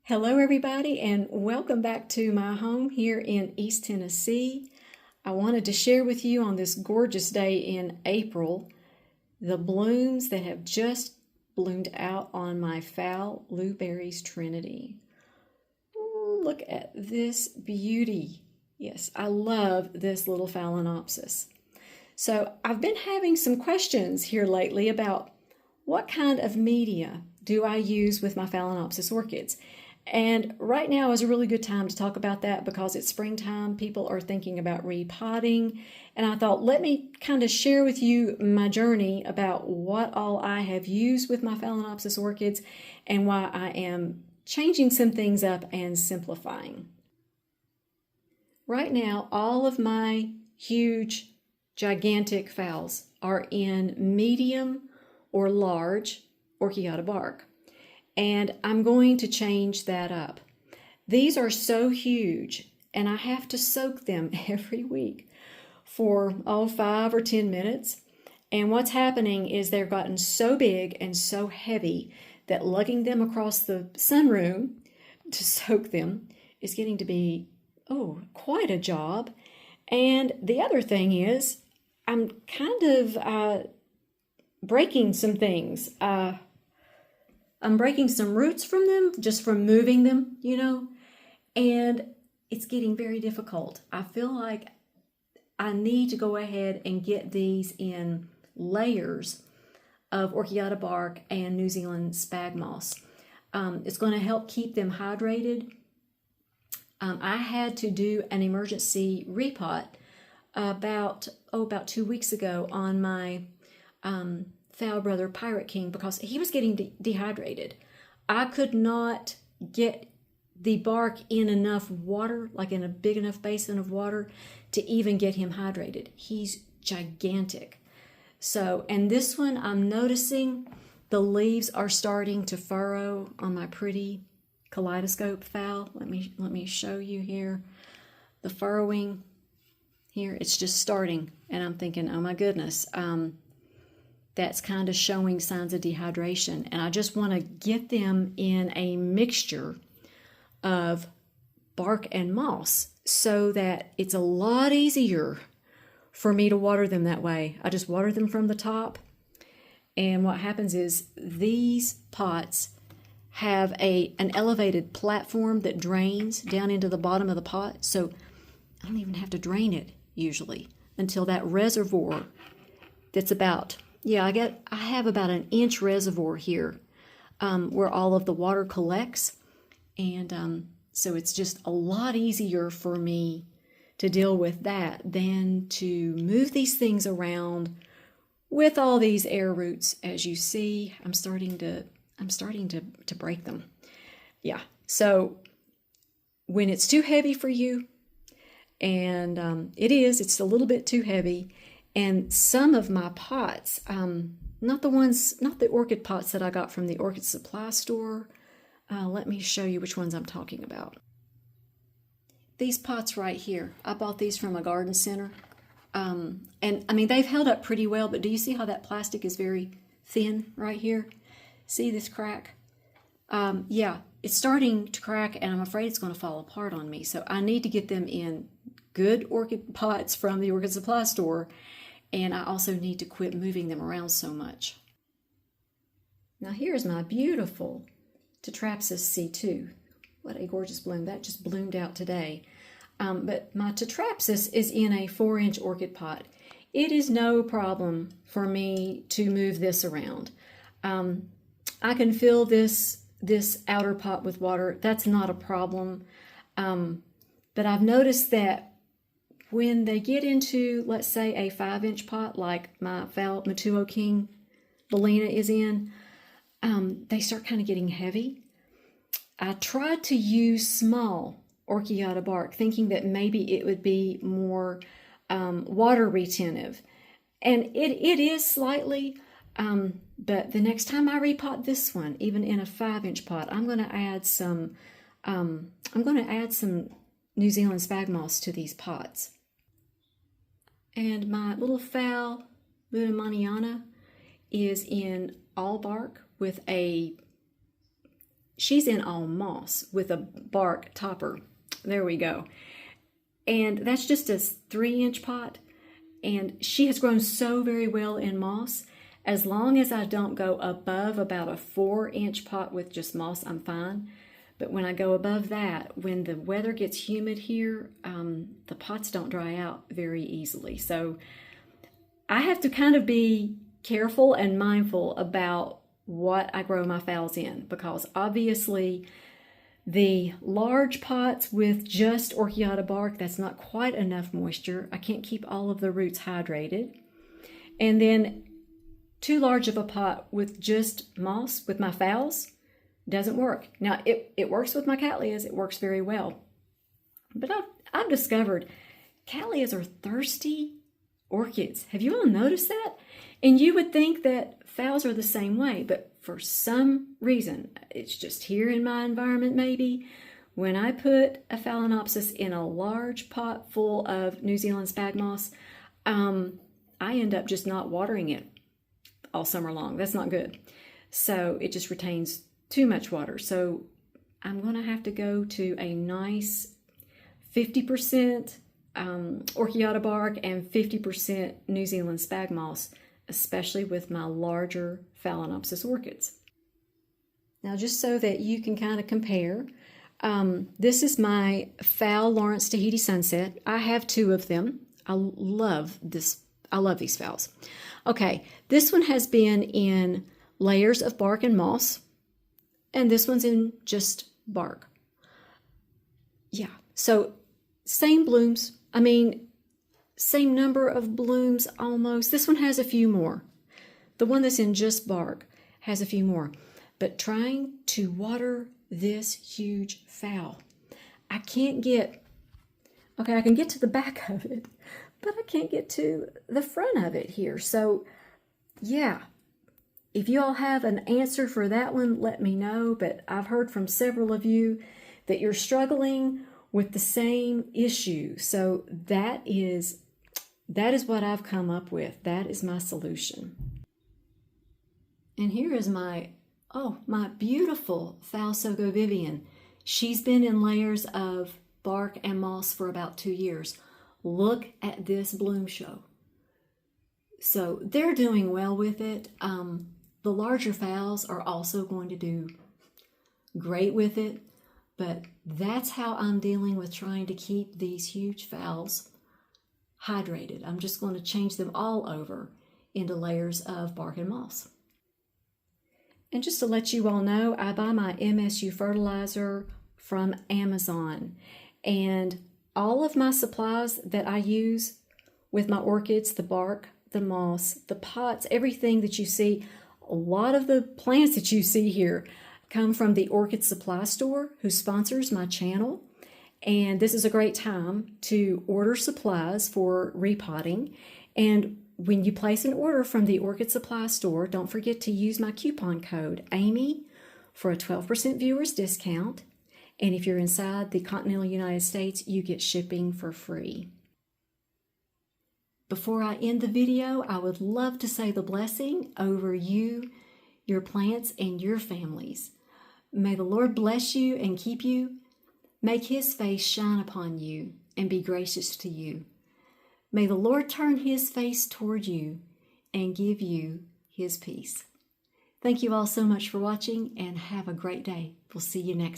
Hello everybody and welcome back to my home here in East Tennessee. I wanted to share with you on this gorgeous day in April the blooms that have just bloomed out on my Phalenopsis Trinity. Ooh, look at this beauty. Yes, I love this little Phalenopsis. So I've been having some questions here lately about what kind of media do I use with my Phalenopsis orchids. And right now is a really good time to talk about that because it's springtime. People are thinking about repotting. And I thought, let me kind of share with you my journey about what all I have used with my Phalenopsis orchids and why I am changing some things up and simplifying. Right now, all of my huge, gigantic phals are in medium or large Orchiata bark. And I'm going to change that up. These are so huge, and I have to soak them every week for 5 or 10 minutes. And what's happening is they've gotten so big and so heavy that lugging them across the sunroom to soak them is getting to be, quite a job. And the other thing is I'm kind of breaking some things. I'm breaking some roots from them, just from moving them, and it's getting very difficult. I feel like I need to go ahead and get these in layers of Orchiata bark and New Zealand sphagnum. It's going to help keep them hydrated. I had to do an emergency repot about 2 weeks ago on my foul brother Pirate King because he was getting dehydrated. I could not get the bark in enough water, like in a big enough basin of water, to even get him hydrated. He's gigantic. So, and this one I'm noticing the leaves are starting to furrow on my pretty kaleidoscope foul. Let me show you here. The furrowing here, it's just starting, and I'm thinking, oh my goodness, that's kind of showing signs of dehydration. And I just want to get them in a mixture of bark and moss so that it's a lot easier for me to water them that way. I just water them from the top. And what happens is these pots have an elevated platform that drains down into the bottom of the pot. So I don't even have to drain it usually until that reservoir that's about... I have about an inch reservoir here where all of the water collects. And so it's just a lot easier for me to deal with that than to move these things around with all these air roots. As you see, I'm starting to break them. Yeah, so when it's too heavy for you, and it's a little bit too heavy. And some of my pots, not the orchid pots that I got from the orchid supply store. Let me show you which ones I'm talking about. These pots right here, I bought these from a garden center. And I mean, they've held up pretty well, but do you see how that plastic is very thin right here? See this crack? It's starting to crack, and I'm afraid it's going to fall apart on me. So I need to get them in good orchid pots from the orchid supply store. And I also need to quit moving them around so much. Now here's my beautiful Tetrapus C2. What a gorgeous bloom. That just bloomed out today. But my Tetrapus is in a 4-inch orchid pot. It is no problem for me to move this around. I can fill this outer pot with water. That's not a problem. But I've noticed that when they get into, let's say, a 5-inch pot, like my Phal Matuo King Belina is in, they start kind of getting heavy. I tried to use small Orchiata bark, thinking that maybe it would be more water retentive. And it is slightly, but the next time I repot this one, even in a 5-inch pot, I'm going to add some New Zealand sphagnum to these pots. And my little Phal Lammanana is in all bark with a she's in all moss with a bark topper. There we go. And that's just a 3-inch pot. And she has grown so very well in moss. As long as I don't go above about a 4-inch pot with just moss, I'm fine. But when I go above that, when the weather gets humid here, the pots don't dry out very easily. So I have to kind of be careful and mindful about what I grow my phals in, because obviously the large pots with just Orchiata bark, that's not quite enough moisture. I can't keep all of the roots hydrated. And then too large of a pot with just moss with my phals doesn't work. Now, it works with my cattleyas. It works very well. But I've discovered cattleyas are thirsty orchids. Have you all noticed that? And you would think that phals are the same way, but for some reason, it's just here in my environment maybe, when I put a Phalenopsis in a large pot full of New Zealand sphagnum moss, I end up just not watering it all summer long. That's not good. So it just retains too much water. So I'm going to have to go to a nice 50% Orchiata bark and 50% New Zealand sphagnum moss, especially with my larger Phalenopsis orchids. Now, just so that you can kind of compare, this is my Phal Lawrence Tahiti Sunset. I have 2 of them. I love this. I love these phals. Okay, this one has been in layers of bark and moss, and this one's in just bark. Yeah, so same blooms. I mean, same number of blooms almost. This one has a few more. The one that's in just bark has a few more. But trying to water this huge phal, I can't get, okay, I can get to the back of it, but I can't get to the front of it here. So yeah, if you all have an answer for that one, let me know. But I've heard from several of you that you're struggling with the same issue. So that is what I've come up with. That is my solution. And here is my beautiful Phalsogo Vivian. She's been in layers of bark and moss for about 2 years. Look at this bloom show. So they're doing well with it. The larger phals are also going to do great with it, but that's how I'm dealing with trying to keep these huge phals hydrated. I'm just going to change them all over into layers of bark and moss. And just to let you all know, I buy my MSU fertilizer from Amazon, and all of my supplies that I use with my orchids, the bark, the moss, the pots, everything that you see, a lot of the plants that you see here come from the Orchid Supply Store, who sponsors my channel. And this is a great time to order supplies for repotting. And when you place an order from the Orchid Supply Store, don't forget to use my coupon code AMY for a 12% viewers discount. And if you're inside the continental United States, you get shipping for free. Before I end the video, I would love to say the blessing over you, your plants, and your families. May the Lord bless you and keep you, make His face shine upon you, and be gracious to you. May the Lord turn His face toward you and give you His peace. Thank you all so much for watching, and have a great day. We'll see you next time.